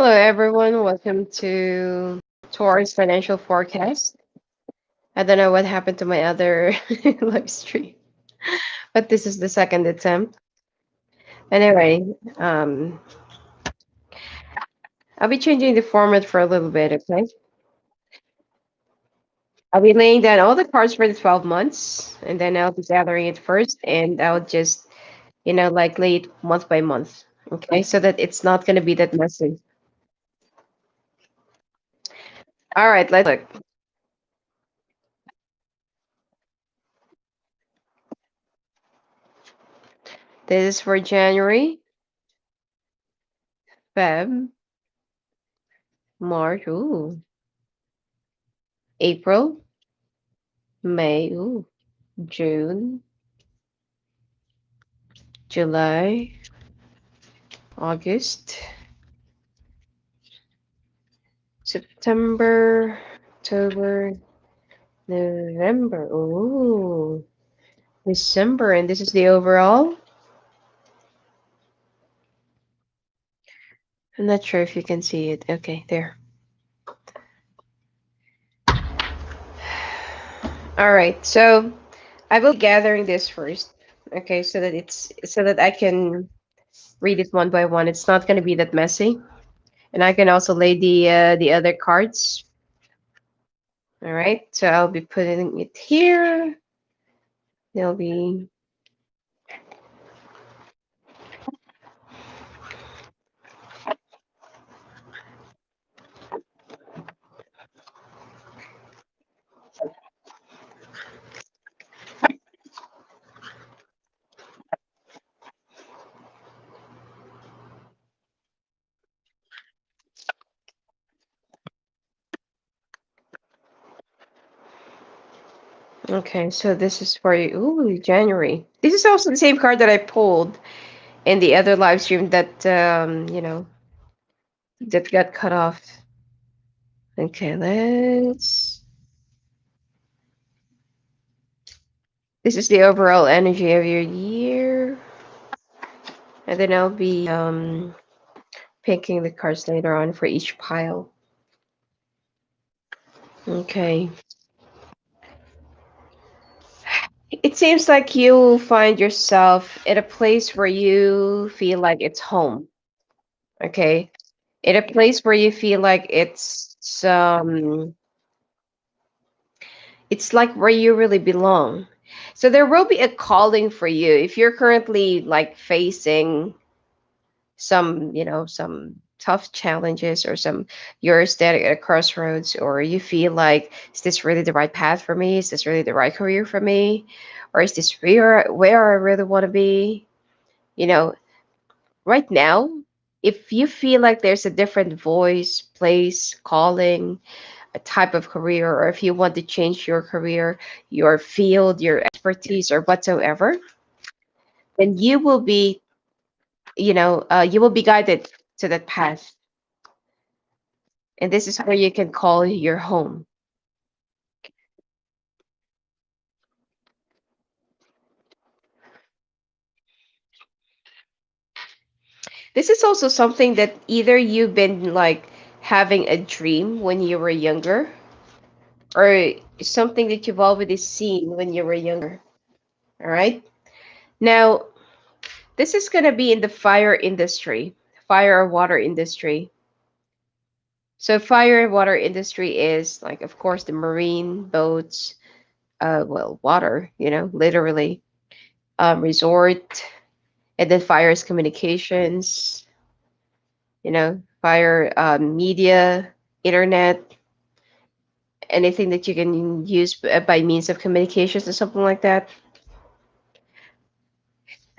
Hello, everyone. Welcome to Taurus Financial Forecast. I don't know what happened to my other live stream, but this is the second attempt. Anyway, um, I'll be changing the format for a little bit, okay? I'll be laying down all the cards for the 12 months, and then I'll be gathering it first, and I'll just, like lay it month by month, okay? So that it's not going to be that messy. All right, let's look. This is for January, Feb, March, ooh, April, May, ooh, June, July, August, September, October, November. Ooh, December, and this is the overall. I'm not sure if you can see it. Okay, there. All right, so I will be gathering this first. Okay, so that I can read it one by one. It's not going to be that messy, and I can also lay the other cards. All right, so I'll be putting it here. They'll be okay. So this is for you. Ooh, January. This is also the same card that I pulled in the other live stream that that got cut off. Okay, let's. This is the overall energy of your year, and then I'll be picking the cards later on for each pile. Okay. It seems like you find yourself at a place where you feel like it's home. Okay. At a place where you feel like it's like where you really belong. So there will be a calling for you if you're currently like facing some tough challenges, or some you're standing at a crossroads, or you feel like, is this really the right path for me? Is this really the right career for me? Or is this where I really want to be? You know, right now, if you feel like there's a different voice, place, calling, a type of career, or if you want to change your career, your field, your expertise, or whatsoever, then you will be guided to that path. And this is where you can call your home. This is also something that either you've been like having a dream when you were younger, or something that you've already seen when you were younger. All right. Now, this is going to be in the fire industry, fire or water industry. So fire and water industry is like, of course, the marine boats, well, water, literally, resort, and then fire is communications, fire, media, internet, anything that you can use by means of communications or something like that.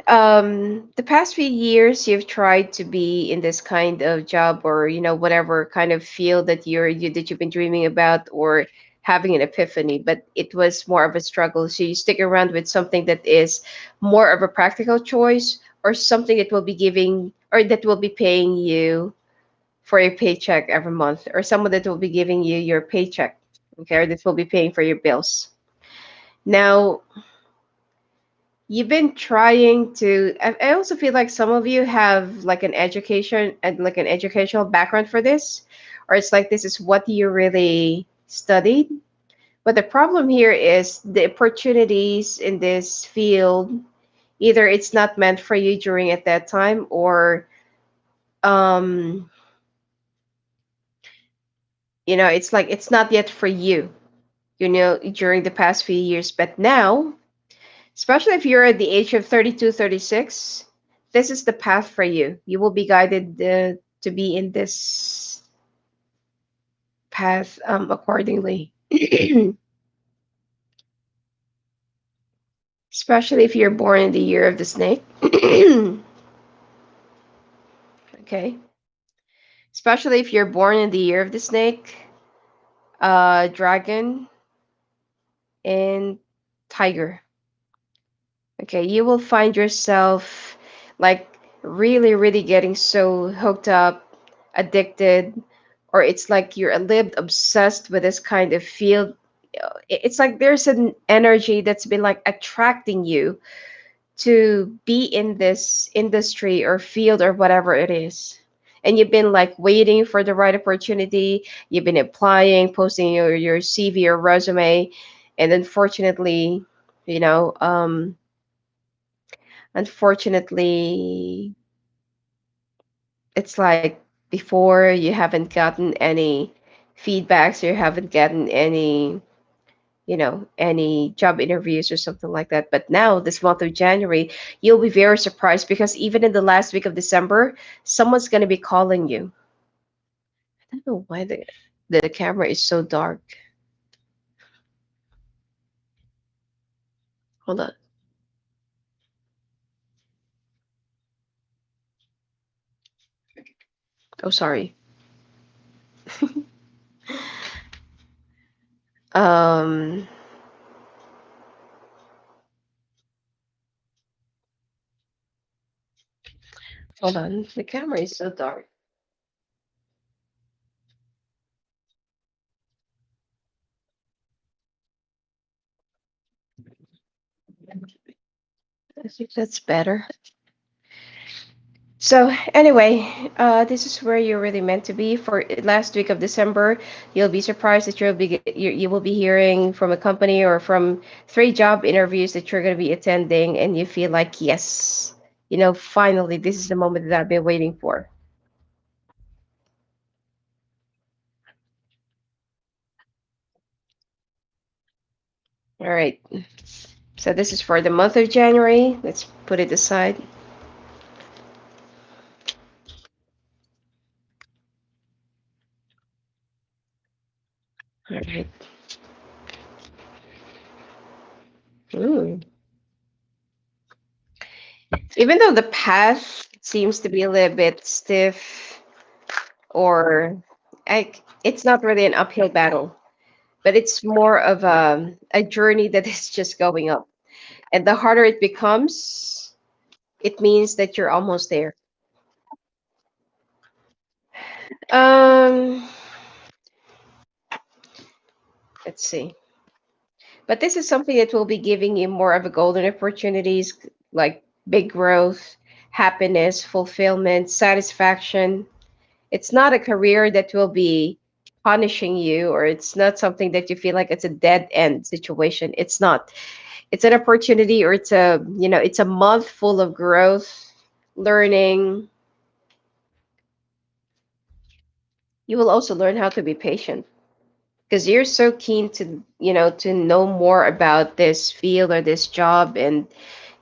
The past few years, you've tried to be in this kind of job, or whatever kind of field that you've been dreaming about, or having an epiphany, but it was more of a struggle. So you stick around with something that is more of a practical choice, or something that will be giving, or that will be paying you for your paycheck every month, or someone that will be giving you your paycheck, okay, or that will be paying for your bills. Now, you've been trying to. I also feel like some of you have like an education and like an educational background for this, or it's like this is what you really studied. But the problem here is the opportunities in this field, either it's not meant for you during at that time, or um it's like it's not yet for you, during the past few years. But now, especially if you're at the age of 32, 36, this is the path for you. You will be guided to be in this path accordingly. Especially if you're born in the year of the snake. Okay. Especially if you're born in the year of the snake, dragon, and tiger. Okay, you will find yourself like really, really getting so hooked up, addicted, or it's like you're a little bit obsessed with this kind of field. It's like there's an energy that's been like attracting you to be in this industry or field or whatever it is. And you've been like waiting for the right opportunity. You've been applying, posting your CV or resume, and unfortunately, you know, um, unfortunately, it's like before you haven't gotten any feedbacks, you haven't gotten any job interviews or something like that. But now, this month of January, you'll be very surprised because even in the last week of December, someone's going to be calling you. I don't know why the camera is so dark. Hold on. Oh, sorry. Um, hold on. The camera is so dark. I think that's better. So anyway, this is where you're really meant to be. For last week of December, you'll be surprised that you will be hearing from a company or from 3 job interviews that you're going to be attending, and you feel like yes, finally this is the moment that I've been waiting for. All right, so this is for the month of January. Let's put it aside. All right. Ooh. Even though the path seems to be a little bit stiff, or it's not really an uphill battle, but it's more of a journey that is just going up. And the harder it becomes, it means that you're almost there. Um, let's see. But this is something that will be giving you more of a golden opportunities, like big growth, happiness, fulfillment, satisfaction. It's not a career that will be punishing you, or it's not something that you feel like it's a dead end situation. It's not. It's an opportunity, or it's a month full of growth, learning. You will also learn how to be patient because you're so keen to know more about this field or this job, and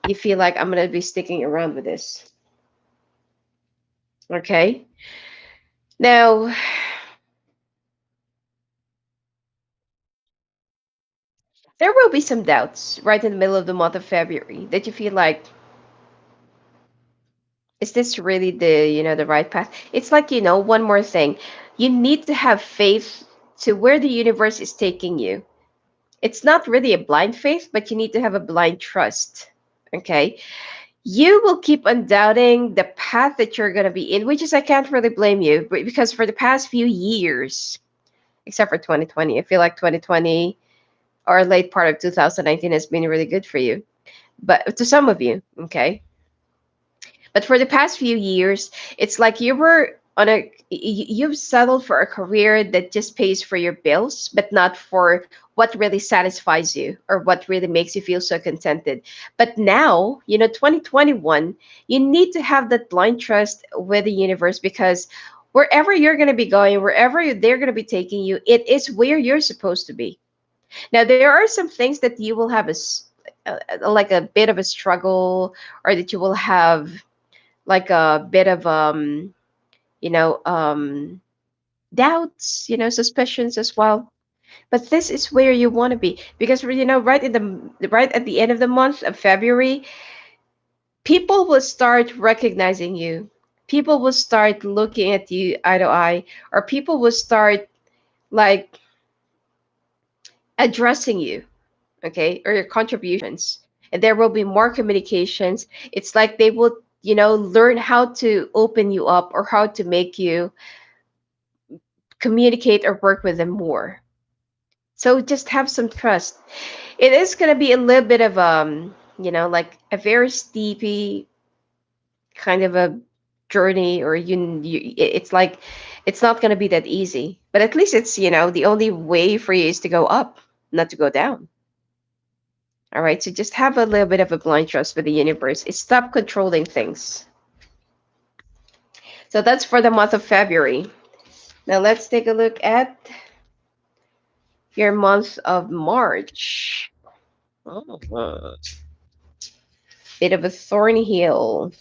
you feel like I'm going to be sticking around with this. Okay, now there will be some doubts right in the middle of the month of February that you feel like, is this really the right path? It's like, one more thing. You need to have faith to where the universe is taking you. It's not really a blind faith, but you need to have a blind trust. Okay? You will keep on doubting the path that you're going to be in, which is, I can't really blame you, but because for the past few years, except for 2020, I feel like 2020 or late part of 2019 has been really good for you. but to some of you, okay. But for the past few years, it's like you were on you've settled for a career that just pays for your bills, but not for what really satisfies you or what really makes you feel so contented. But now, 2021, you need to have that blind trust with the universe, because wherever you're going to be going, wherever they're going to be taking you, it is where you're supposed to be. Now, there are some things that you will have like a bit of a struggle, or that you will have like a bit of you know um doubts, suspicions as well. But this is where you want to be, because right at the end of the month of February, people will start recognizing you, people will start looking at you eye to eye, or people will start like addressing you, okay, or your contributions, and there will be more communications. It's like they will, learn how to open you up, or how to make you communicate or work with them more. So just have some trust. It is going to be a little bit of like a very steepy kind of a journey, or it's like it's not going to be that easy, but at least it's, the only way for you is to go up, not to go down. All right, so just have a little bit of a blind trust with the universe. It's stop controlling things. So that's for the month of February. Now let's take a look at your month of March. Oh, bit of a thorny hill.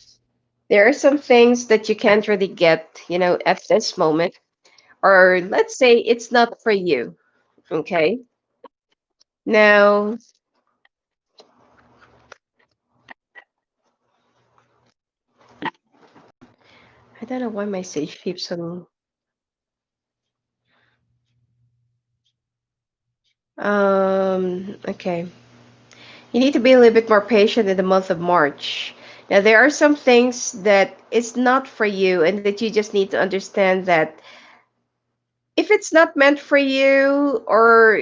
There are some things that you can't really get, at this moment, or let's say it's not for you. Okay. Now, I don't know why my sage keeps on. Okay. You need to be a little bit more patient in the month of March. Now, there are some things that it's not for you, and that you just need to understand that if it's not meant for you, or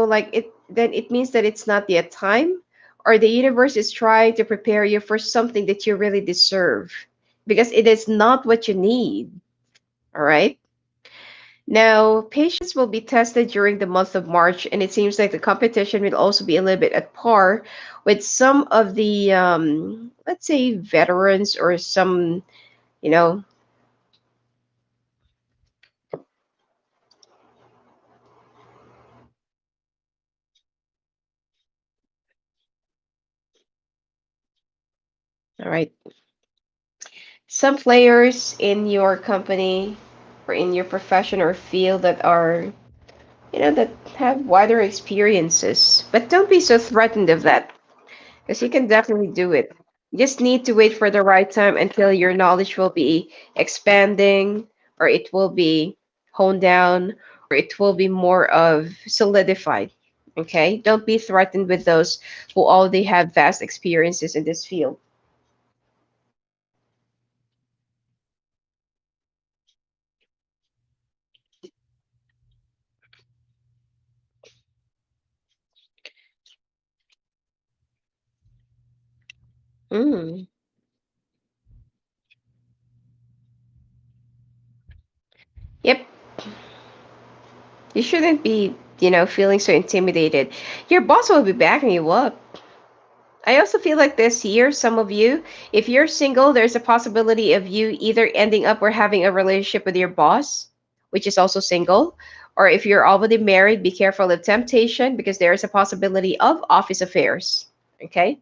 like it, then it means that it's not yet time, or the universe is trying to prepare you for something that you really deserve, because it is not what you need. All right. Now, patience will be tested during the month of March, and it seems like the competition will also be a little bit at par with some of the, let's say, veterans, or some, you know, all right, some players in your company, or in your profession or field, that are, that have wider experiences. But don't be so threatened of that, because you can definitely do it. You just need to wait for the right time until your knowledge will be expanding, or it will be honed down, or it will be more of solidified. Okay? Don't be threatened with those who already have vast experiences in this field. Mm. Yep. You shouldn't be, feeling so intimidated. Your boss will be backing you up. I also feel like this year, some of you, if you're single, there's a possibility of you either ending up or having a relationship with your boss, which is also single. Or if you're already married, be careful of temptation, because there is a possibility of office affairs. Okay.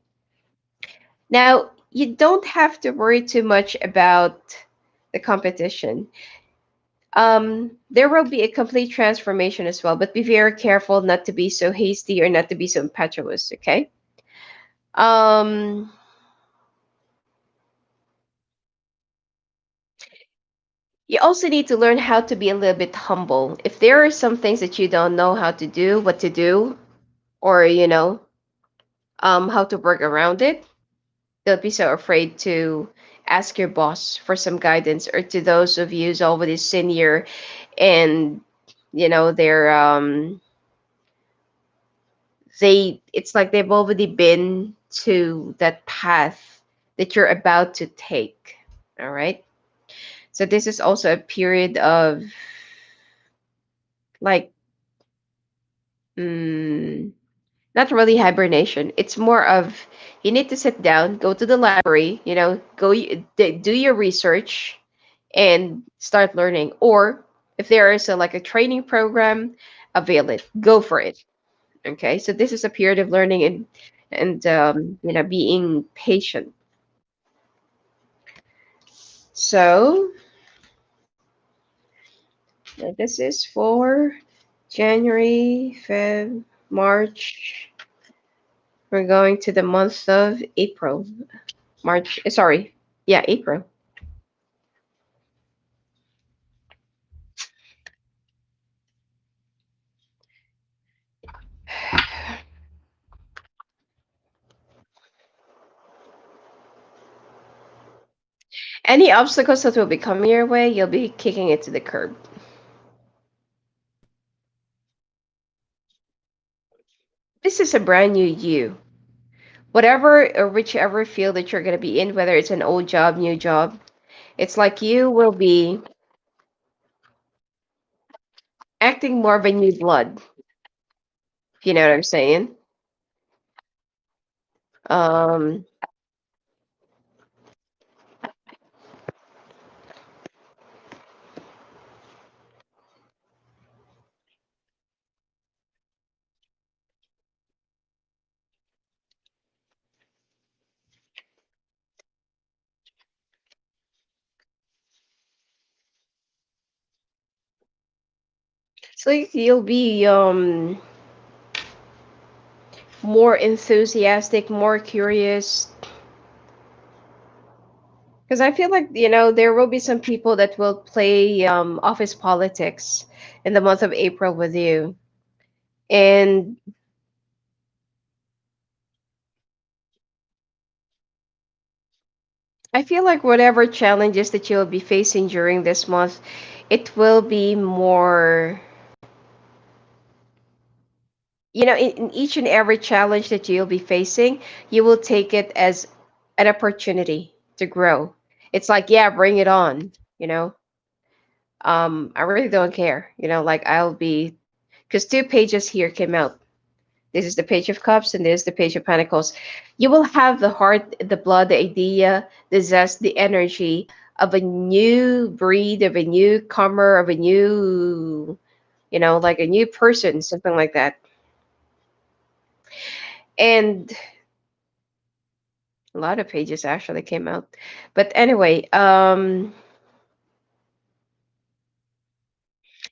Now, you don't have to worry too much about the competition. There will be a complete transformation as well, but be very careful not to be so hasty, or not to be so impetuous. Okay. Um, you also need to learn how to be a little bit humble. If there are some things that you don't know how to do, what to do, or how to work around it, don't be so afraid to ask your boss for some guidance, or to those of you who's already senior, and they're it's like they've already been to that path that you're about to take. All right. So this is also a period of like, mm, not really hibernation. It's more of you need to sit down, go to the library, do your research and start learning. Or if there is a, like a training program, avail it. Go for it. Okay. So this is a period of learning and being patient. So this is for January, Feb, March. We're going to the month of April. March, sorry. Yeah, April. Any obstacles that will be coming your way, you'll be kicking it to the curb. This is a brand new you. Whatever or whichever field that you're going to be in, whether it's an old job, new job, it's like you will be acting more of a new blood, if you know what I'm saying. Um, so you'll be more enthusiastic, more curious, because I feel like there will be some people that will play office politics in the month of April with you, and I feel like whatever challenges that you'll be facing during this month, it will be more, in each and every challenge that you'll be facing, you will take it as an opportunity to grow. It's like, yeah, bring it on, you know. I really don't care, like I'll be, because two pages here came out. This is the Page of Cups and this is the Page of Pentacles. You will have the heart, the blood, the idea, the zest, the energy of a new breed, of a newcomer, of a new, like a new person, something like that. And a lot of pages actually came out. But anyway,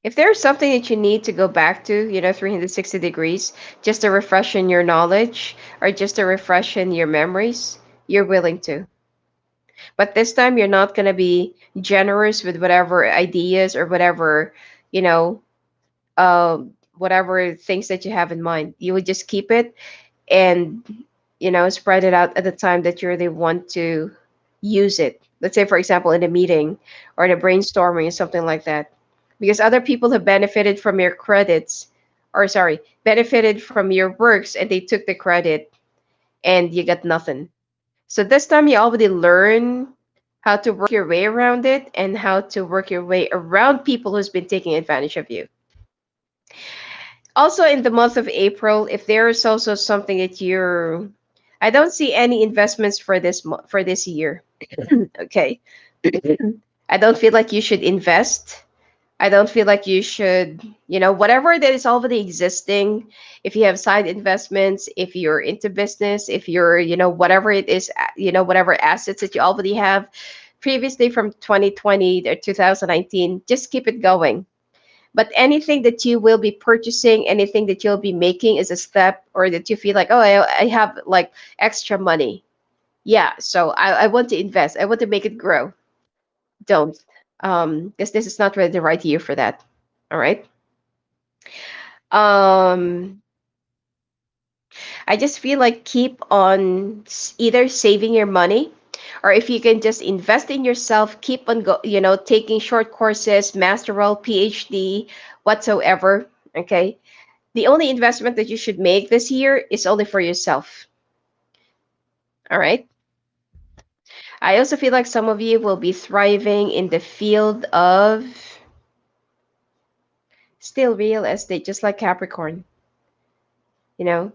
if there's something that you need to go back to, 360 degrees, just to refresh in your knowledge or just to refresh in your memories, you're willing to. But this time you're not going to be generous with whatever ideas or whatever, you know, whatever things that you have in mind. You would just keep it and, spread it out at the time that you really want to use it. Let's say, for example, in a meeting or in a brainstorming or something like that. Because other people have benefited from your credits, or sorry, benefited from your works and they took the credit and you got nothing. So this time you already learn how to work your way around it and how to work your way around people who's been taking advantage of you. Also in the month of April, if there is also something that you're I don't see any investments for for this year. Okay. I don't feel like you should invest. I don't feel like you should, whatever that is already existing, if you have side investments, if you're into business, if you're, whatever it is, whatever assets that you already have previously from 2020 or 2019, just keep it going. But anything that you will be purchasing, anything that you'll be making is a step, or that you feel like, oh, I have like extra money. Yeah, so I want to invest. I want to make it grow. Don't. Because this is not really the right year for that. All right. Um, I just feel like keep on either saving your money, or if you can just invest in yourself, keep on taking short courses, master role, PhD, whatsoever. Okay. The only investment that you should make this year is only for yourself. All right. I also feel like some of you will be thriving in the field of still real estate, just like Capricorn, you know?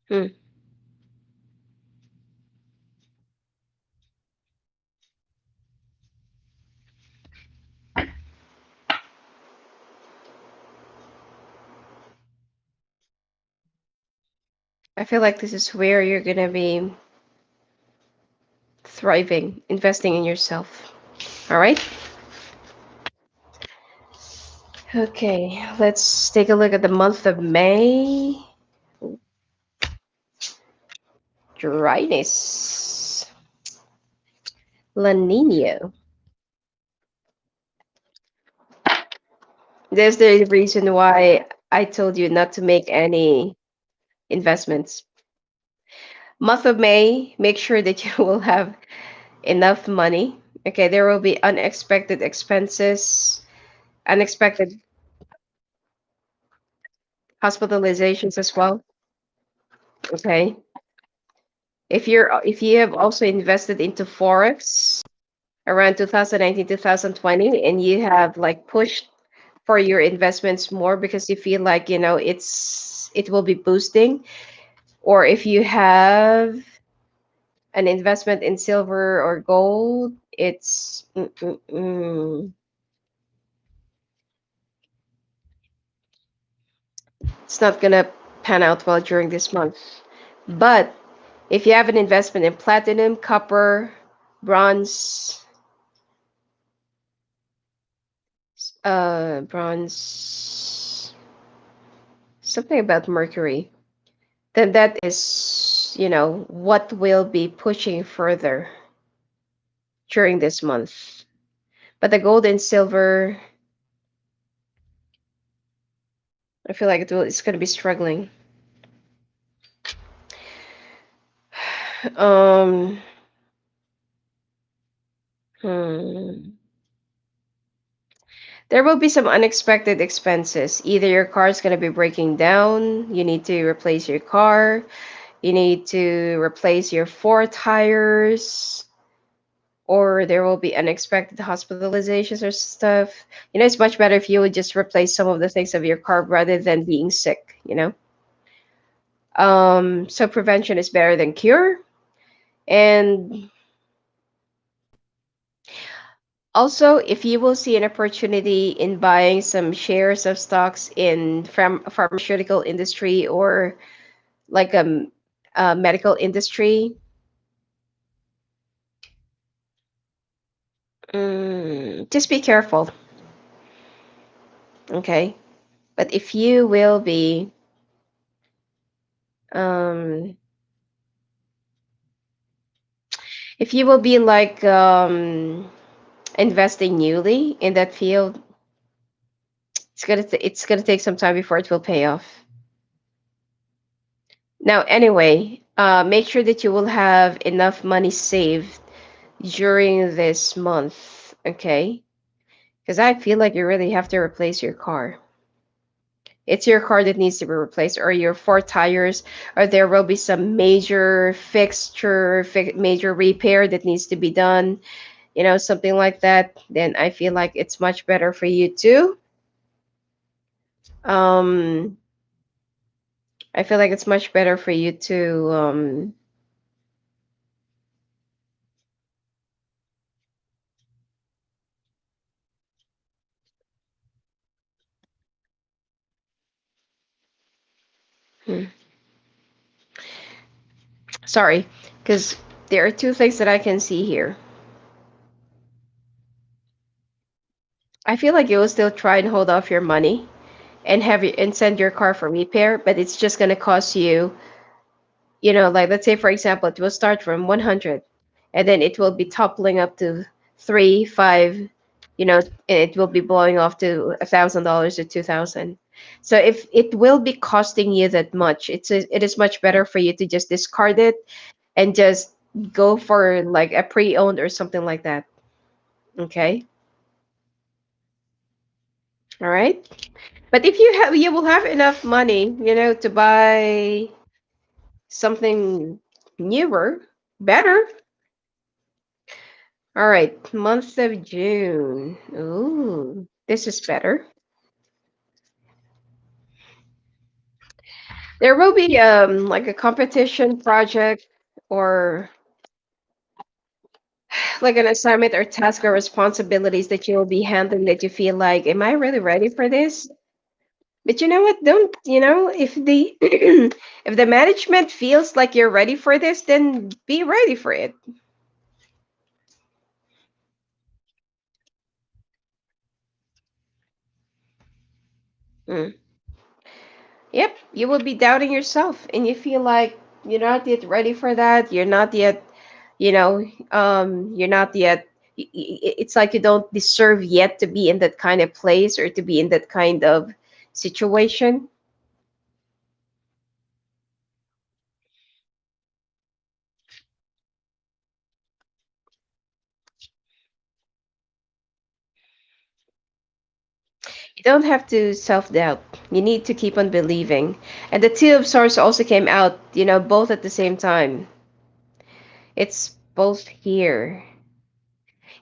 Hmm. I feel like this is where you're going to be thriving, investing in yourself. All right. Okay, let's take a look at the month of May. Dryness. La Nina. There's the reason why I told you not to make any investments. Month of May, make sure that you will have enough money. Okay, there will be unexpected expenses, unexpected hospitalizations as well. Okay. If you have also invested into forex around 2019 2020 and you have like pushed for your investments more because you feel like it will be boosting, or if you have an investment in silver or gold, it's not gonna pan out well during this month. But if you have an investment in platinum, copper, bronze, bronze, something about mercury, then that is, what will be pushing further during this month. But the gold and silver, I feel like it's going to be struggling. Um, hmm. There will be some unexpected expenses. Either your car is going to be breaking down, you need to replace your car, you need to replace your four tires, or there will be unexpected hospitalizations or stuff. It's much better if you would just replace some of the things of your car rather than being sick. So prevention is better than cure. And also, if you will see an opportunity in buying some shares of stocks in pharmaceutical industry or like a medical industry, just be careful, okay? But um, if you will be like investing newly in that field, it's gonna take some time before it will pay off. Now, anyway, make sure that you will have enough money saved during this month, okay? Because I feel like you really have to replace your car. It's your car that needs to be replaced, or your four tires, or there will be some major major repair that needs to be done, something like that. Then I feel like it's much better for you to. Um, I feel like it's much better for you to. Hmm, sorry, because there are two things that I can see here. I feel like you will still try and hold off your money and and send your car for repair, but it's just gonna cost you, like let's say for example, it will start from 100, and then it will be toppling up to 3, 5, and it will be blowing off to $1,000 or 2,000. So if it will be costing you that much, it is much better for you to just discard it and just go for like a pre-owned or something like that. Okay. All right. But if you have, you will have enough money, to buy something newer, better. All right, month of June. Ooh, this is better. There will be like a competition project or like an assignment or task or responsibilities that you will be handling that you feel like, am I really ready for this? But you know what? Don't, if the if the management feels like you're ready for this, then be ready for it. Mm. Yep, you will be doubting yourself and you feel like you're not yet ready for that. You're not yet, you're not yet it's like you don't deserve yet to be in that kind of place or to be in that kind of situation. You don't have to self-doubt. You need to keep on believing. And the two of swords also came out, both at the same time. It's both here.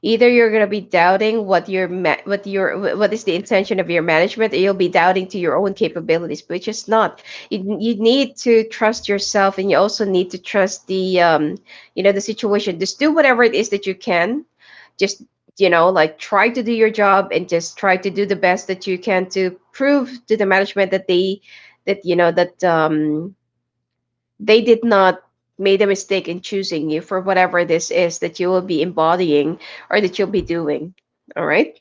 Either you're going to be doubting what is the intention of your management, or you'll be doubting to your own capabilities, which is not. You need to trust yourself, and you also need to trust the situation. Just do whatever it is that you can. Just, like, try to do your job and just try to do the best that you can to prove to the management that they did not made a mistake in choosing you for whatever this is that you will be embodying or that you'll be doing. All right.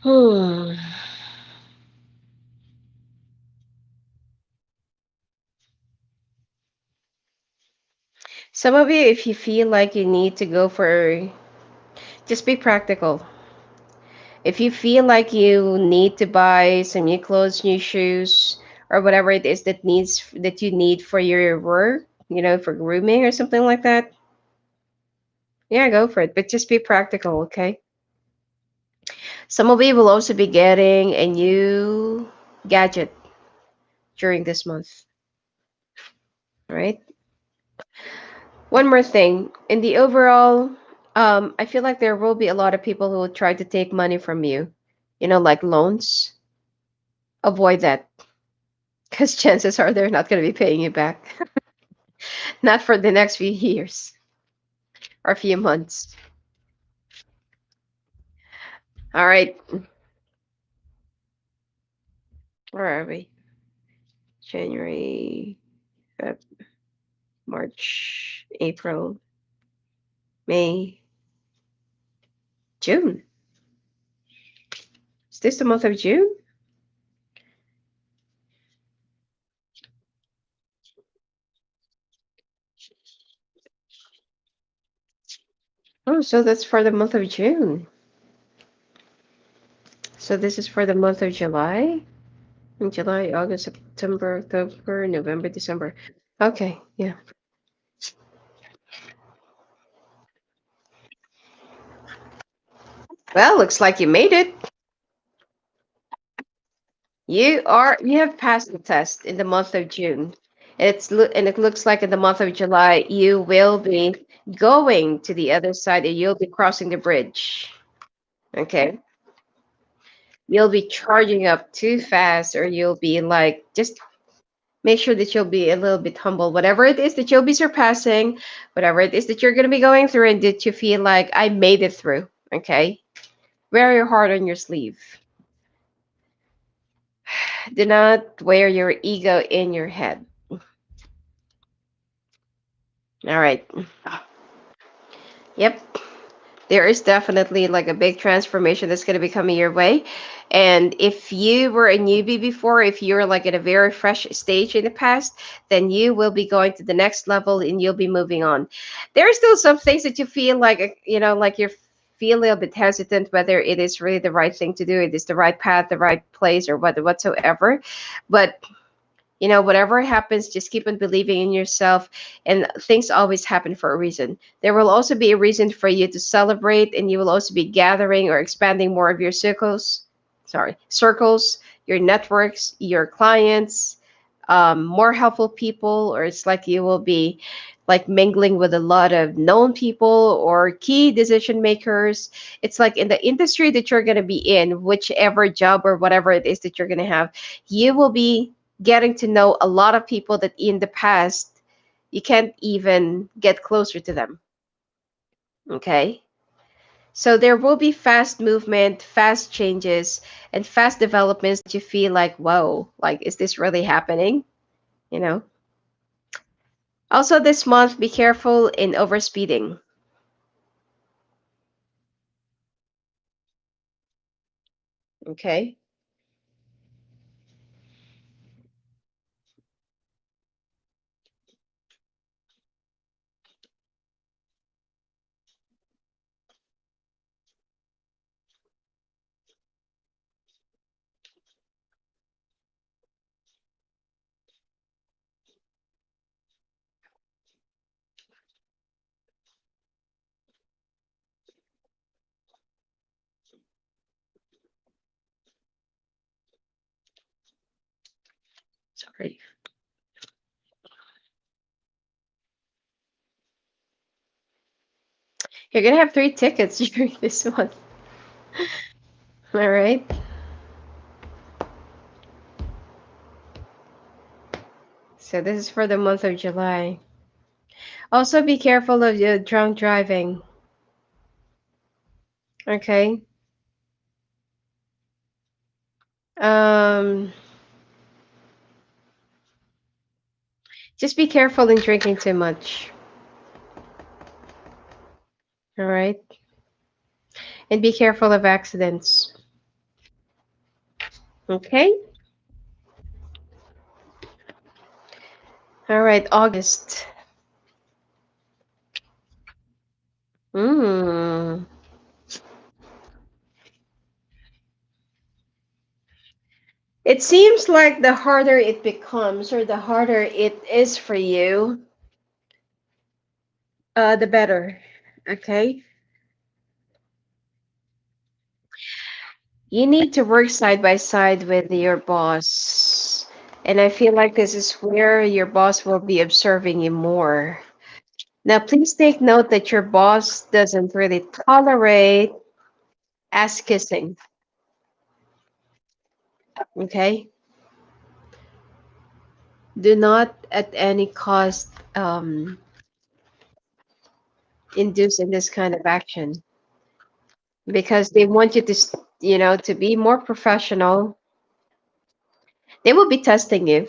Hmm. Some of you, if you feel like you need to go for, just be practical. If you feel like you need to buy some new clothes, new shoes, or whatever it is that you need for your work, for grooming or something like that, yeah, go for it. But just be practical, okay? Some of you will also be getting a new gadget during this month, right? One more thing. In the overall, I feel like there will be a lot of people who will try to take money from you, like loans. Avoid that because chances are they're not going to be paying you back, not for the next few years or few months. All right, where are we? January, Feb, March, April, May, June. Is this the month of June? Oh, so that's for the month of June. So this is for the month of July? In July, August, September, October, November, December. Okay, yeah. Well, looks like you made it. You have passed the test in the month of June. And it looks like in the month of July you will be going to the other side and you'll be crossing the bridge. Okay. You'll be charging up too fast or you'll be like just make sure that you'll be a little bit humble. Whatever it is that you'll be surpassing, whatever it is that you're going to be going through, and that you feel like I made it through. Okay? Wear your heart on your sleeve. Do not wear your ego in your head. All right. Yep. There is definitely like a big transformation that's going to be coming your way. And if you were a newbie before, if you're like at a very fresh stage in the past, then you will be going to the next level and you'll be moving on. There are still some things that you feel like, like you're feel a little bit hesitant whether it is really the right thing to do, it is the right path, the right place, or whatsoever. But whatever happens, just keep on believing in yourself, and things always happen for a reason. There will also be a reason for you to celebrate, and you will also be gathering or expanding more of your circles, your networks, your clients, more helpful people, or it's like you will be like mingling with a lot of known people or key decision makers. It's like in the industry that you're going to be in, whichever job or whatever it is that you're going to have, you will be getting to know a lot of people that in the past you can't even get closer to them. Okay. So there will be fast movement, fast changes, and fast developments that you feel like, whoa, like, is this really happening? You know? Also, this month, be careful in overspeeding. Okay. Sorry. You're going to have 3 tickets during this month. All right. So this is for the month of July. Also, be careful of your drunk driving. Okay. Um, just be careful in drinking too much. All right. And be careful of accidents. Okay. All right. August. Hmm. It seems like the harder it becomes, or the harder it is for you, the better. Okay. You need to work side by side with your boss. And I feel like this is where your boss will be observing you more. Now, please take note that your boss doesn't really tolerate ass kissing. Okay. Do not at any cost induce in this kind of action, because they want you to, to be more professional. They will be testing you.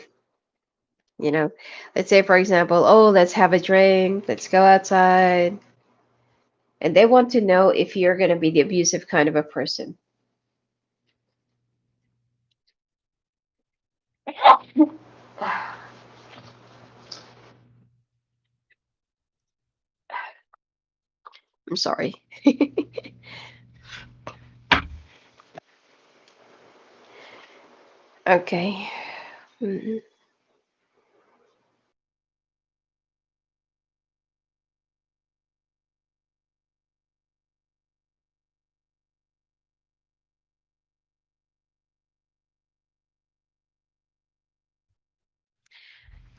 You know, let's say, for example, oh, let's have a drink, let's go outside. And they want to know if you're going to be the abusive kind of a person. I'm sorry. Okay. Mhm.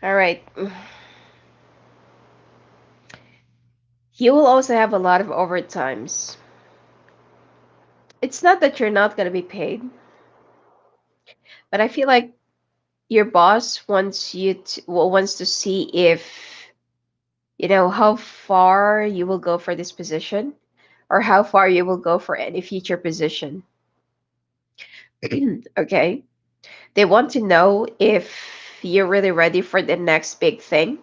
All right. You will also have a lot of overtimes. It's not that you're not going to be paid, but I feel like your boss wants wants to see if how far you will go for this position, or how far you will go for any future position. Okay? They want to know if you're really ready for the next big thing,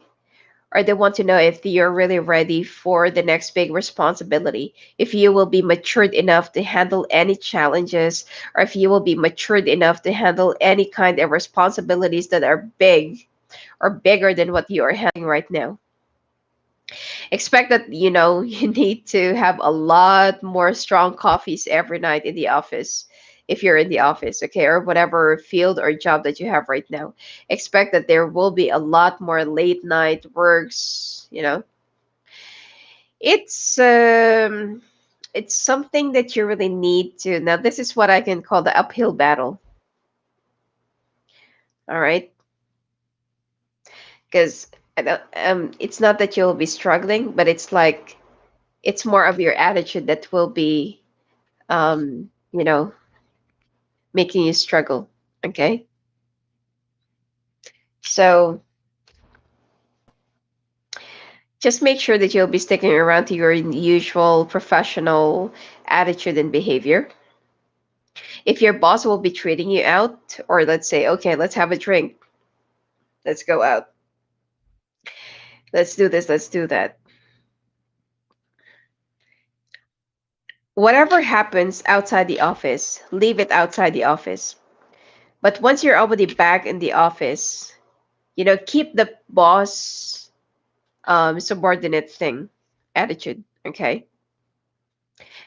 or they want to know if you're really ready for the next big responsibility, if you will be matured enough to handle any challenges, or if you will be matured enough to handle any kind of responsibilities that are big or bigger than what you are handling right now. Expect that, you need to have a lot more strong coffees every night in the office, if you're in the office, okay, or whatever field or job that you have right now. Expect that there will be a lot more late night works. It's um it's something that you really need to. Now this is what I can call the uphill battle. All right, because it's not that you'll be struggling, but it's like it's more of your attitude that will be um, you know, making you struggle. Okay. So just make sure that you'll be sticking around to your usual professional attitude and behavior. If your boss will be treating you out, or let's say, okay, let's have a drink, let's go out, let's do this, let's do that. Whatever happens outside the office, leave it outside the office. But once you're already back in the office, keep the boss subordinate thing attitude. Okay.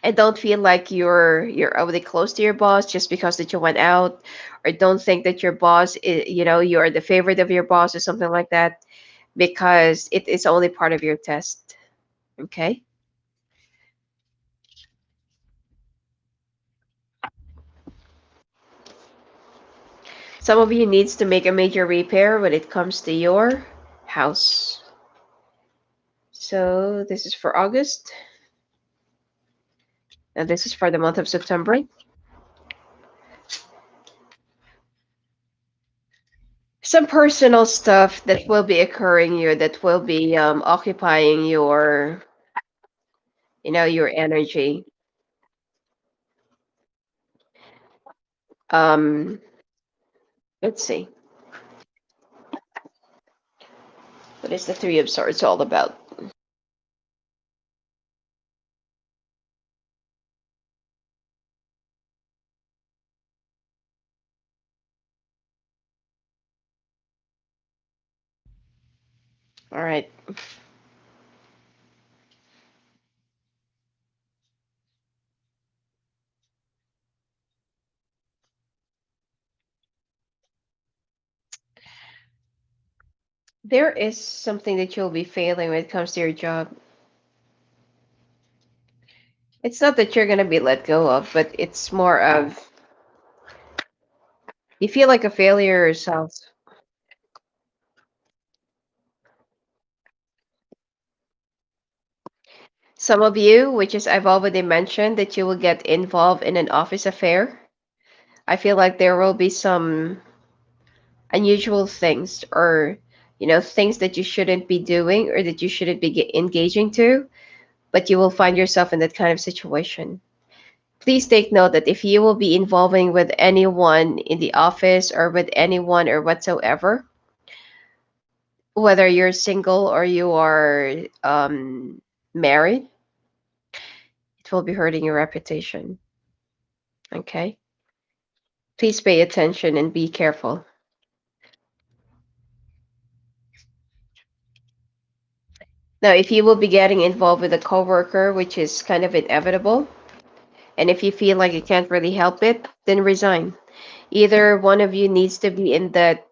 And don't feel like you're already close to your boss just because that you went out, or don't think that your boss is, you're the favorite of your boss or something like that, because it is only part of your test. Okay. Some of you needs to make a major repair when it comes to your house. So this is for August, and this is for the month of September. Some personal stuff that will be occurring here, that will be occupying your energy. um let's see, what is the Three of Swords all about? All right. There is something that you'll be failing when it comes to your job. It's not that you're going to be let go of, but it's more of you feel like a failure yourself. Some of you, which is I've already mentioned, that you will get involved in an office affair. I feel like there will be some unusual things, or things that you shouldn't be doing or that you shouldn't be engaging to, but you will find yourself in that kind of situation. Please take note that if you will be involving with anyone in the office or with anyone or whatsoever, whether you're single or you are married, it will be hurting your reputation. Okay? Please pay attention and be careful. Now, if you will be getting involved with a coworker, which is kind of inevitable, and if you feel like you can't really help it, then resign. Either one of you needs to be in that,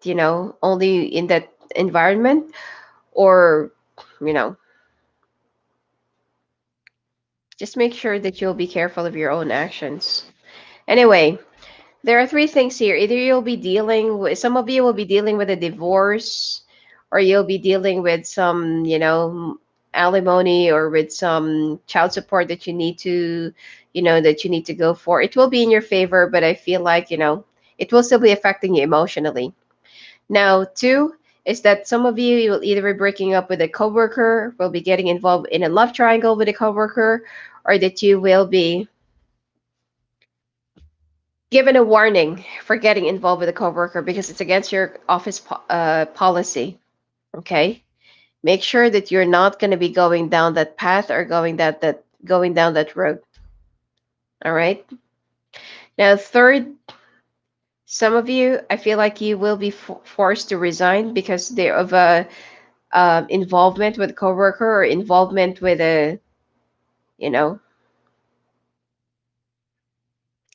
only in that environment, or, you know, just make sure that you'll be careful of your own actions. Anyway, there are three things here. Either you'll be dealing with, some of you will be dealing with a divorce, or you'll be dealing with some, alimony, or with some child support that you need to go for. It will be in your favor, but I feel like, it will still be affecting you emotionally. Now, two is that some of you will either be breaking up with a coworker, will be getting involved in a love triangle with a coworker, or that you will be given a warning for getting involved with a coworker because it's against your office policy. Okay, make sure that you're not going to be going down that path or going down that road. All right. Now, third, some of you, I feel like you will be forced to resign because they're of a involvement with a coworker or involvement with a, you know,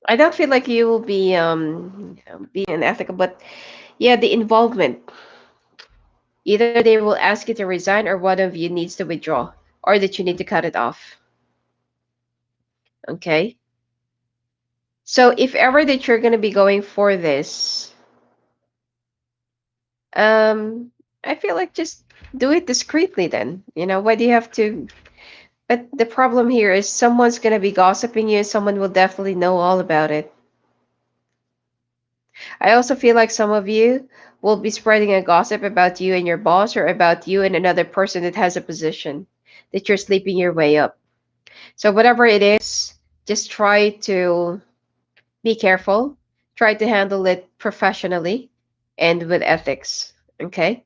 I don't feel like you will be being unethical, but yeah, the involvement. Either they will ask you to resign or one of you needs to withdraw or that you need to cut it off. Okay. So if ever that you're gonna be going for this, um, I feel like just do it discreetly then. Why do you have to? But the problem here is someone's gonna be gossiping you, and someone will definitely know all about it. I also feel like some of you will be spreading a gossip about you and your boss or about you and another person that has a position that you're sleeping your way up. So whatever it is, just try to be careful. Try to handle it professionally and with ethics. Okay?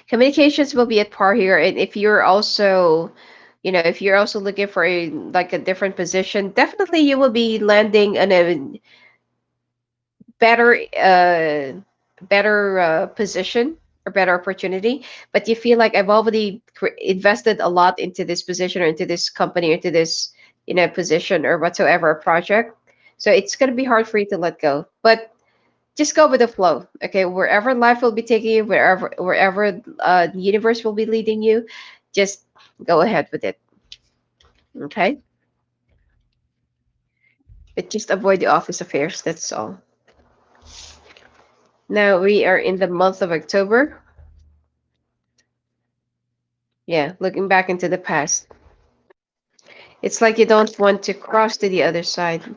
Communications will be at par here, and if you're also if you're also looking for a different position, definitely you will be landing in a better position or better opportunity. But you feel like I've already invested a lot into this position or into this company or into this position or whatsoever project, so it's going to be hard for you to let go. But just go with the flow. Okay, wherever life will be taking you, wherever the universe will be leading you, just go ahead with it. Okay, but just avoid the office affairs, that's all. Now we are in the month of October. Yeah, looking back into the past. It's like you don't want to cross to the other side.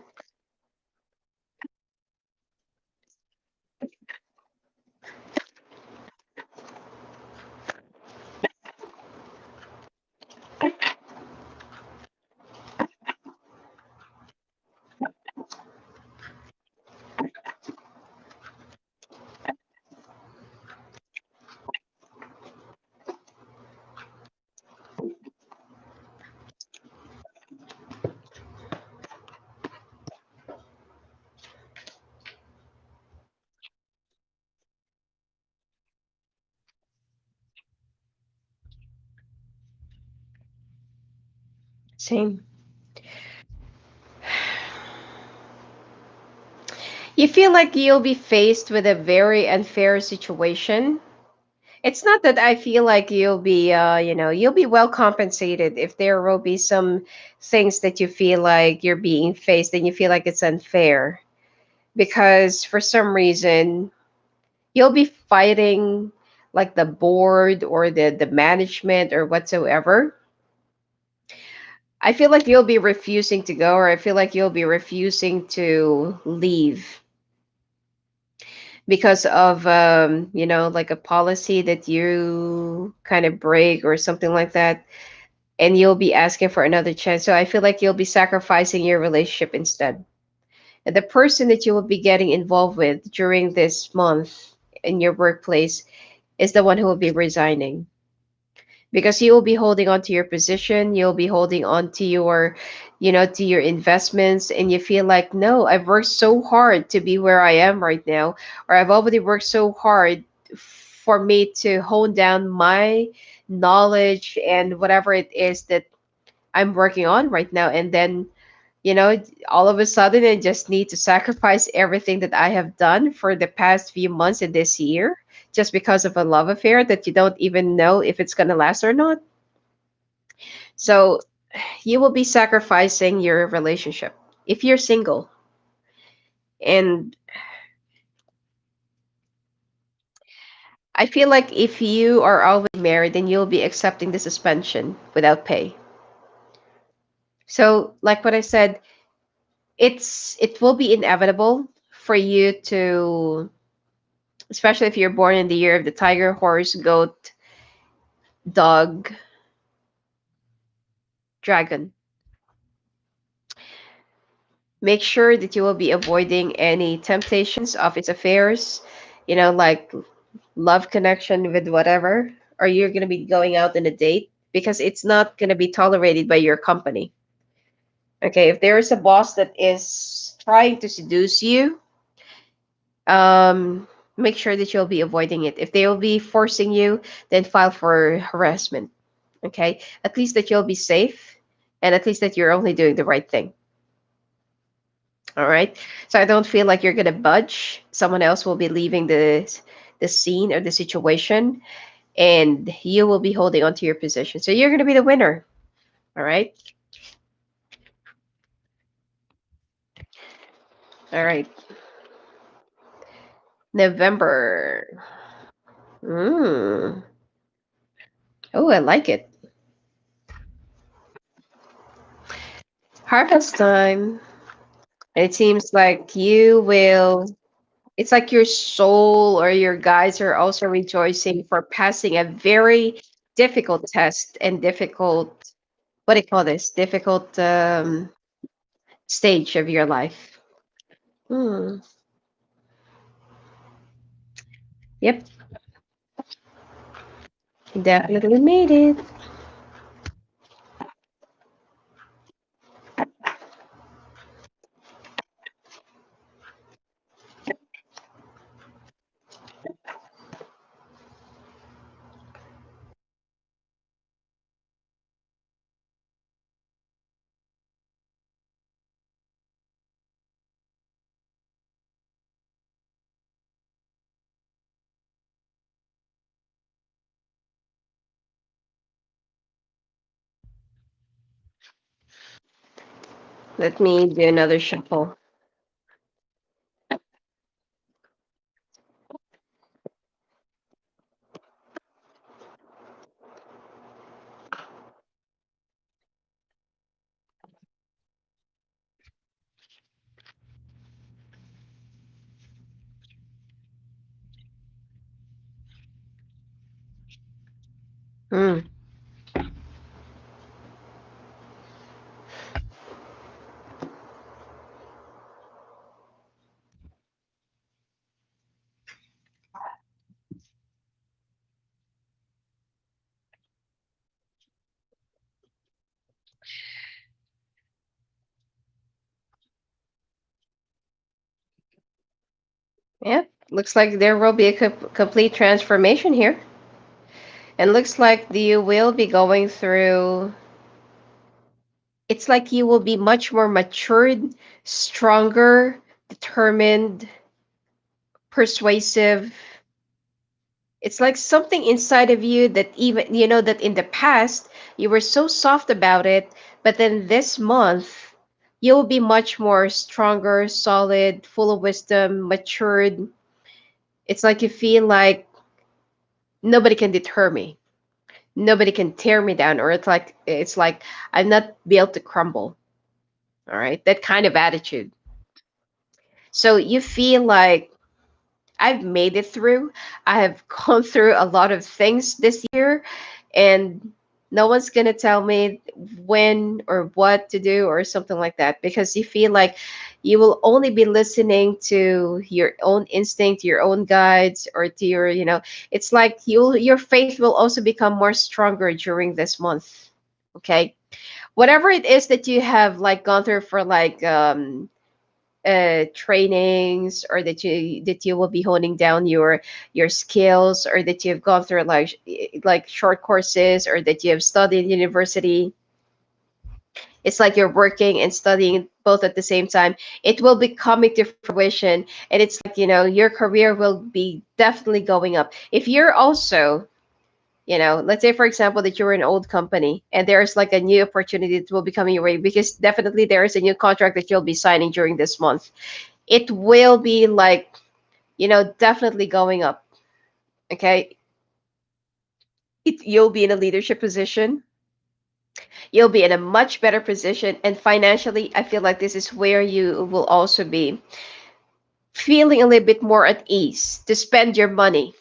Same. You feel like you'll be faced with a very unfair situation. It's not that I feel like you'll be well compensated if there will be some things that you feel like you're being faced and you feel like it's unfair because for some reason you'll be fighting like the board or the management or whatsoever. I feel like you'll be refusing to go, or I feel like you'll be refusing to leave because of like a policy that you kind of break or something like that, and you'll be asking for another chance. So I feel like you'll be sacrificing your relationship instead. And the person that you will be getting involved with during this month in your workplace is the one who will be resigning because you will be holding on to your position, you'll be holding on to your to your investments, and you feel like, no, I've worked so hard to be where I am right now, or I've already worked so hard for me to hone down my knowledge and whatever it is that I'm working on right now. And then all of a sudden I just need to sacrifice everything that I have done for the past few months in this year just because of a love affair that you don't even know if it's going to last or not. So you will be sacrificing your relationship if you're single. And I feel like if you are already married, then you'll be accepting the suspension without pay. So, like what I said, it will be inevitable for you to, especially if you're born in the year of the tiger, horse, goat, dog, dragon. Make sure that you will be avoiding any temptations of its affairs, like love connection with whatever, or you're going to be going out on a date because it's not going to be tolerated by your company. Okay, if there is a boss that is trying to seduce you, make sure that you'll be avoiding it. If they will be forcing you, then file for harassment. Okay, at least that you'll be safe, and at least that you're only doing the right thing. All right. So I don't feel like you're gonna budge. Someone else will be leaving the scene or the situation, and you will be holding on to your position. So you're gonna be the winner. All right. All right. November. Mm. Oh, I like it. Harvest time. And it seems like you will. It's like your soul or your guides are also rejoicing for passing a very difficult test and difficult. What do you call this? Difficult stage of your life. Hmm. Yep, definitely made it. Let me do another shuffle. Hmm. Yep. Looks like there will be a complete transformation here. And looks like you will be going through. It's like you will be much more matured, stronger, determined, persuasive. It's like something inside of you that even, that in the past you were so soft about it, but then this month you'll be much more stronger, solid, full of wisdom, matured. It's like you feel like nobody can deter me. Nobody can tear me down, or it's like I'm not built to crumble. All right. That kind of attitude. So you feel like I've made it through. I have gone through a lot of things this year, and no one's going to tell me when or what to do or something like that, because you feel like you will only be listening to your own instinct, your own guides, or to it's like your faith will also become more stronger during this month. Okay. Whatever it is that you have like gone through for like trainings, or that you will be honing down your skills, or that you've gone through like short courses, or that you have studied in university. It's like you're working and studying both at the same time. It will be coming to fruition, and it's like your career will be definitely going up. If you're also, let's say for example that you're an old company and there's like a new opportunity that will be coming your way, because definitely there is a new contract that you'll be signing during this month. It will be like, definitely going up. Okay. You'll be in a leadership position. You'll be in a much better position. And financially, I feel like this is where you will also be feeling a little bit more at ease to spend your money,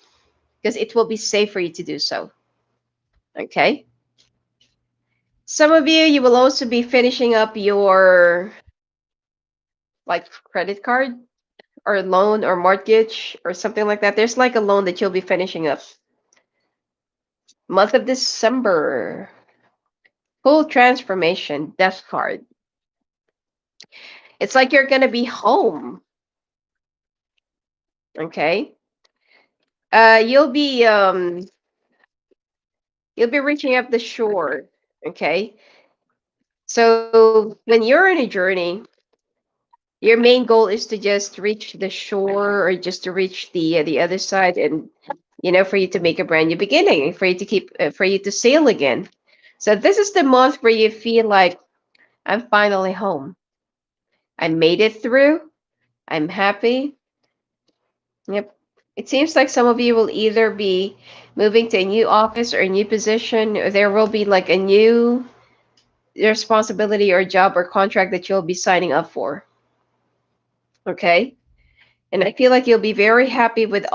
because it will be safe for you to do so. Okay. Some of you will also be finishing up your like credit card or loan or mortgage or something like that. There's like a loan that you'll be finishing up. Month of December, full transformation, death card. It's like you're gonna be home. Okay. You'll be you'll be reaching up the shore. Okay. So when you're in a journey, your main goal is to just reach the shore or just to reach the other side, and for you to make a brand new beginning, for you to keep for you to sail again. So this is the month where you feel like I'm finally home. I made it through. I'm happy. Yep. It seems like some of you will either be moving to a new office or a new position, or there will be like a new responsibility or job or contract that you'll be signing up for. Okay. And I feel like you'll be very happy um with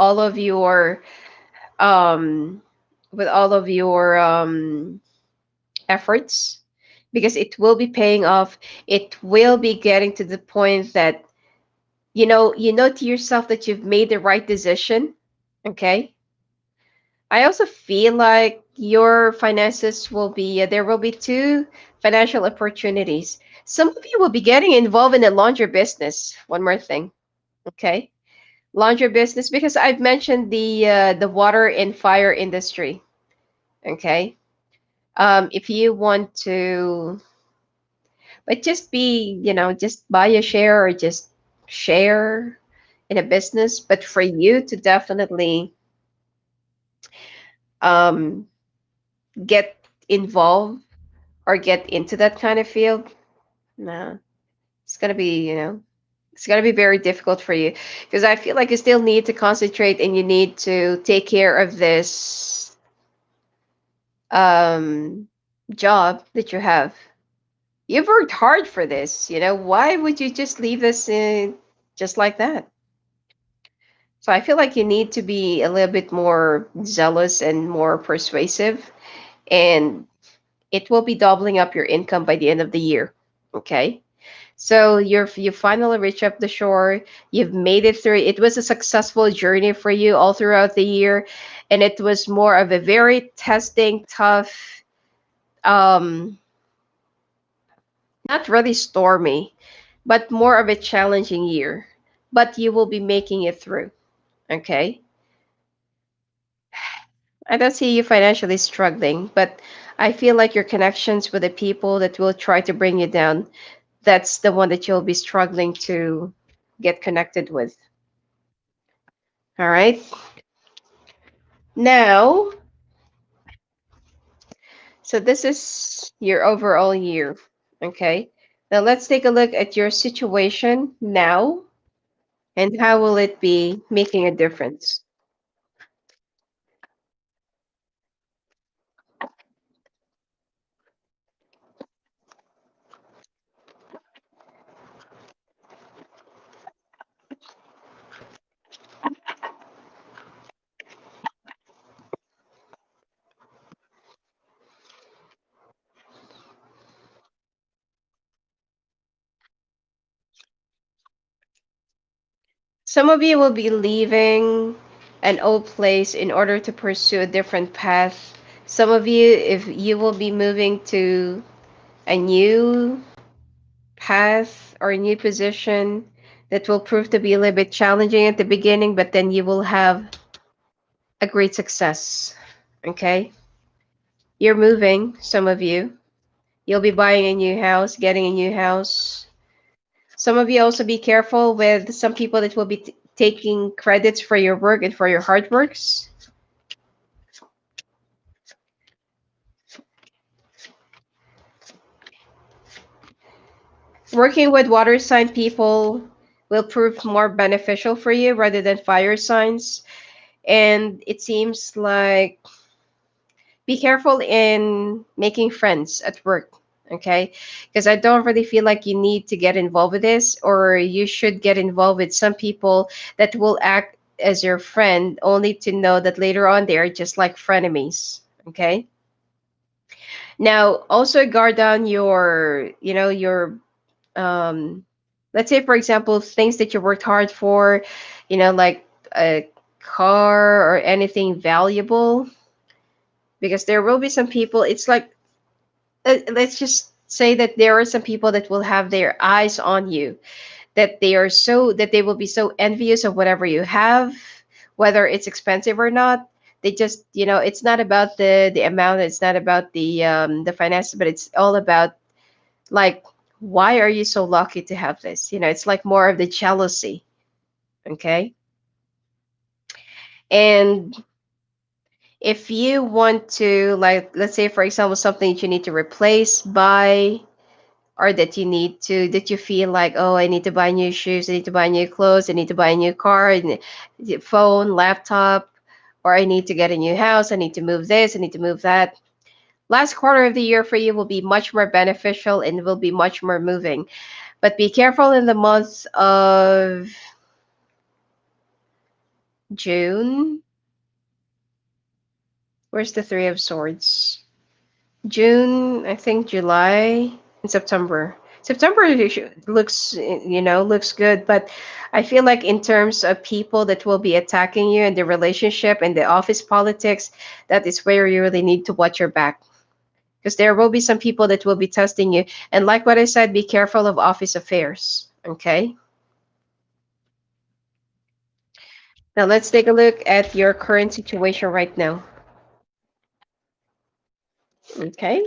all of your efforts, because it will be paying off. It will be getting to the point that you know to yourself that you've made the right decision. Okay. I also feel like your finances will be there will be two financial opportunities. Some of you will be getting involved in a laundry business. One more thing. Okay. Laundry business, because I've mentioned the water and fire industry. Okay. If you want to, but just be, just buy a share or just share in a business. But for you to definitely um, get involved or get into that kind of field, no, it's gonna be, it's gonna be very difficult for you, because I feel like you still need to concentrate and you need to take care of this um, job that you have. You've worked hard for this. Why would you just leave this just like that? So I feel like you need to be a little bit more zealous and more persuasive, and it will be doubling up your income by the end of the year. Okay. So you finally reach up the shore. You've made it through. It was a successful journey for you all throughout the year, and it was more of a very testing, tough, um, not really stormy, but more of a challenging year. But you will be making it through. Okay. I don't see you financially struggling, but I feel like your connections with the people that will try to bring you down, that's the one that you'll be struggling to get connected with. All right. Now, so this is your overall year. Okay. Now let's take a look at your situation now and how will it be making a difference. Some of you will be leaving an old place in order to pursue a different path. Some of you, if you will be moving to a new path or a new position that will prove to be a little bit challenging at the beginning, but then you will have a great success. Okay? You're moving, some of you. You'll be buying a new house, getting a new house. Some of you also be careful with some people that will be taking credits for your work and for your hard works. Working with water sign people will prove more beneficial for you rather than fire signs. And it seems like be careful in making friends at work. Okay. Because I don't really feel like you need to get involved with this, or you should get involved with some people that will act as your friend only to know that later on they are just like frenemies. Okay. Now, also guard down your, your um, Let's say, for example, things that you worked hard for, like a car or anything valuable, because there will be some people, it's like, let's just say that there are some people that will have their eyes on you, that they will be so envious of whatever you have, whether it's expensive or not. They just, it's not about the amount, it's not about the finances, but it's all about, like, why are you so lucky to have this? It's like more of the jealousy. Okay. And if you want to, like, let's say, for example, something that you need to replace, buy, or that you feel like, oh, I need to buy new shoes, I need to buy new clothes, I need to buy a new car, and phone, laptop, or I need to get a new house, I need to move this, I need to move that. Last quarter of the year for you will be much more beneficial and will be much more moving. But be careful in the month of June. Where's the Three of Swords? June, I think July, and September. September looks good, but I feel like in terms of people that will be attacking you and the relationship and the office politics, that is where you really need to watch your back, because there will be some people that will be testing you. And like what I said, be careful of office affairs. Okay. Now let's take a look at your current situation right now. Okay.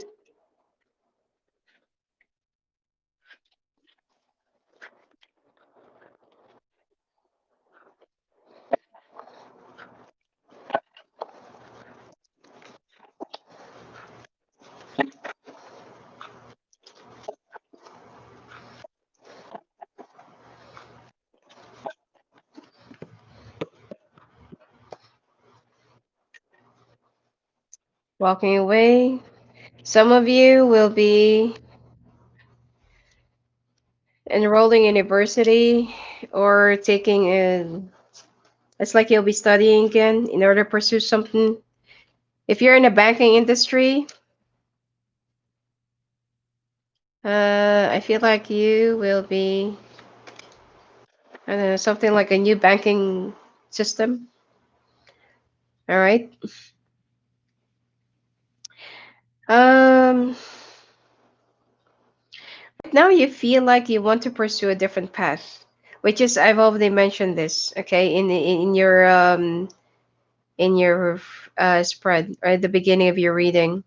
Walking away. Some of you will be enrolling in university or taking a, it's like you'll be studying again in order to pursue something. If you're in the banking industry, I feel like you will be, I don't know, something like a new banking system. All right. um Now you feel like you want to pursue a different path, which is, I've already mentioned this, okay, in your spread, or at the beginning of your reading.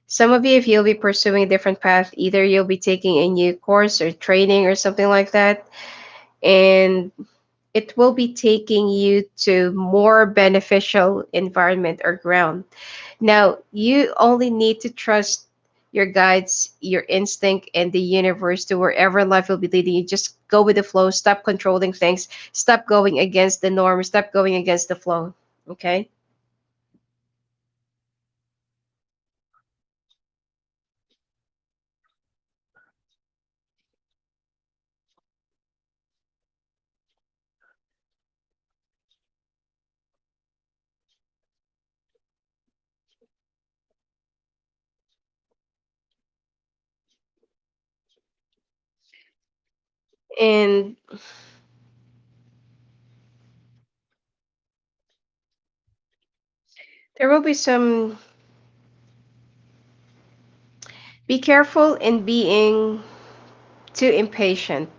Some of you, if you'll be pursuing a different path, either you'll be taking a new course or training or something like that, and it will be taking you to more beneficial environment or ground. Now, you only need to trust your guides, your instinct, and the universe to wherever life will be leading you. Just go with the flow. Stop controlling things. Stop going against the norm. Stop going against the flow. Okay? And there will be some, be careful in being too impatient.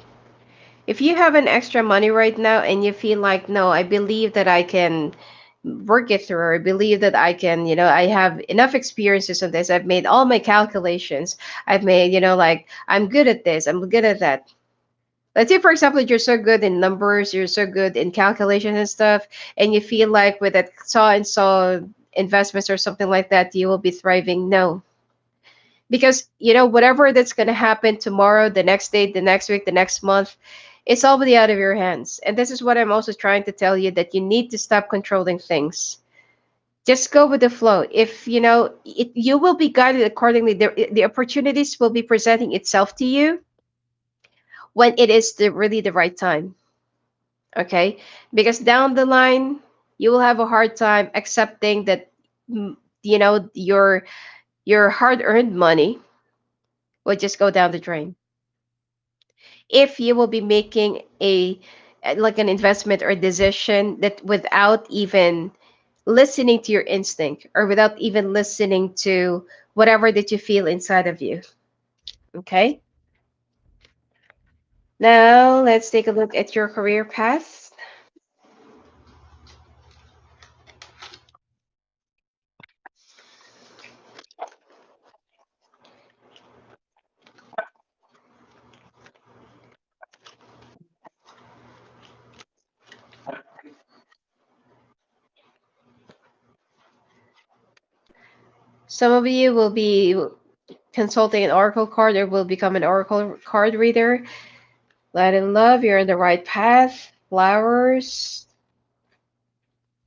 If you have an extra money right now and you feel like, no, I believe that I can work it through, or I believe that I can, I have enough experiences on this. I've made all my calculations. I've made, like, I'm good at this, I'm good at that. Let's say, for example, that you're so good in numbers, you're so good in calculations and stuff, and you feel like with that saw and saw investments or something like that, you will be thriving. No, because whatever that's going to happen tomorrow, the next day, the next week, the next month, it's already out of your hands. And this is what I'm also trying to tell you, that you need to stop controlling things. Just go with the flow. If you will be guided accordingly. The opportunities will be presenting itself to you when it is really the right time. Okay, because down the line you will have a hard time accepting that, mm, your hard earned money will just go down the drain. if you will be making a like an investment or decision that without even listening to your instinct or without even listening to whatever that you feel inside of you. Okay. Now let's take a look at your career path. Some of you will be consulting an oracle card or will become an oracle card reader. Light and love, you're on the right path. Flowers.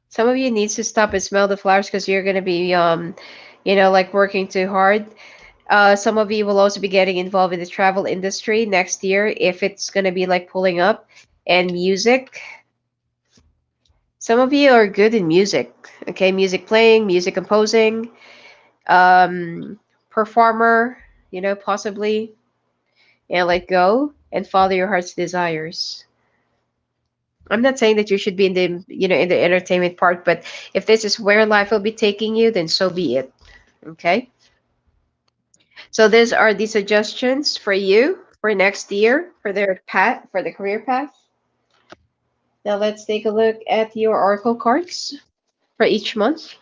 Some of you needs to stop and smell the flowers because you're gonna be like working too hard. Some of you will also be getting involved in the travel industry next year if it's gonna be like pulling up, and music. Some of you are good in music. Okay, music playing, music composing, um, performer. Possibly. Let go and follow your heart's desires. I'm not saying that you should be in the entertainment part, but if this is where life will be taking you, then so be it. Okay. So these are the suggestions for you for next year for the career path. Now let's take a look at your oracle cards for each month.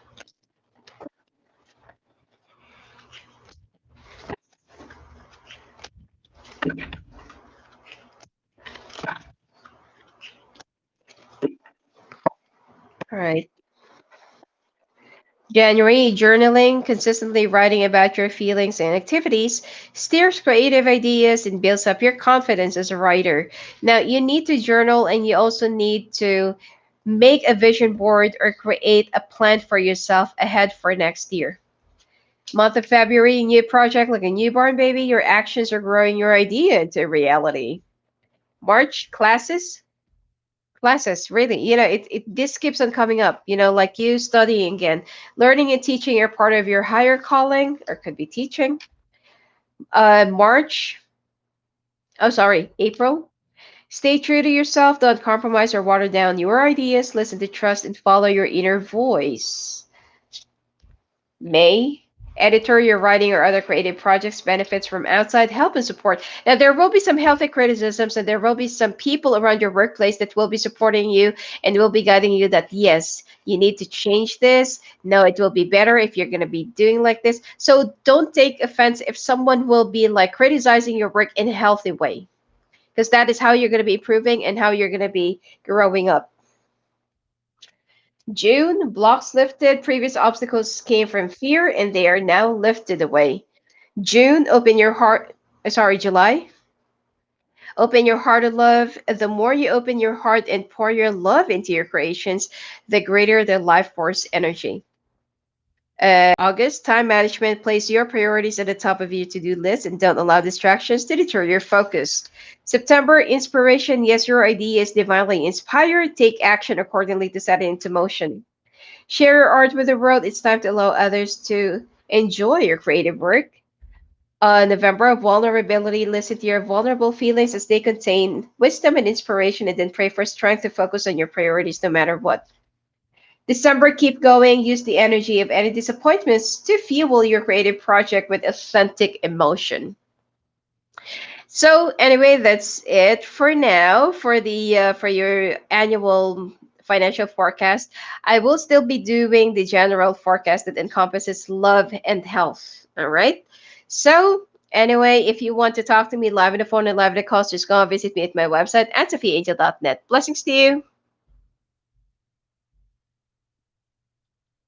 All right. January, journaling, consistently writing about your feelings and activities, steers creative ideas and builds up your confidence as a writer. Now, you need to journal and you also need to make a vision board or create a plan for yourself ahead for next year. Month of February, new project like a newborn baby, your actions are growing your idea into reality. March, classes really, this keeps on coming up, like you studying again. Learning and teaching are part of your higher calling or could be teaching. March, oh sorry, April, stay true to yourself, don't compromise or water down your ideas, listen to trust and follow your inner voice. May, editorial writing or other creative projects benefits from outside help and support. Now, there will be some healthy criticisms and there will be some people around your workplace that will be supporting you and will be guiding you that, yes, you need to change this. No, it will be better if you're going to be doing like this. So don't take offense if someone will be like criticizing your work in a healthy way, because that is how you're going to be improving and how you're going to be growing up. June, blocks lifted. Previous obstacles came from fear and they are now lifted away. June, open your heart. Sorry, July. Open your heart to love. The more you open your heart and pour your love into your creations, the greater the life force energy. August, time management. Place your priorities at the top of your to do list and don't allow distractions to deter your focus. September, inspiration. Yes, your idea is divinely inspired. Take action accordingly to set it into motion. Share your art with the world. It's time to allow others to enjoy your creative work. November, of vulnerability. Listen to your vulnerable feelings as they contain wisdom and inspiration, and then pray for strength to focus on your priorities no matter what. December, keep going. Use the energy of any disappointments to fuel your creative project with authentic emotion. So anyway, that's it for now for your annual financial forecast. I will still be doing the general forecast that encompasses love and health. All right. So anyway, if you want to talk to me live on the phone and live on the calls, just go and visit me at my website at sophiaangel.net. Blessings to you.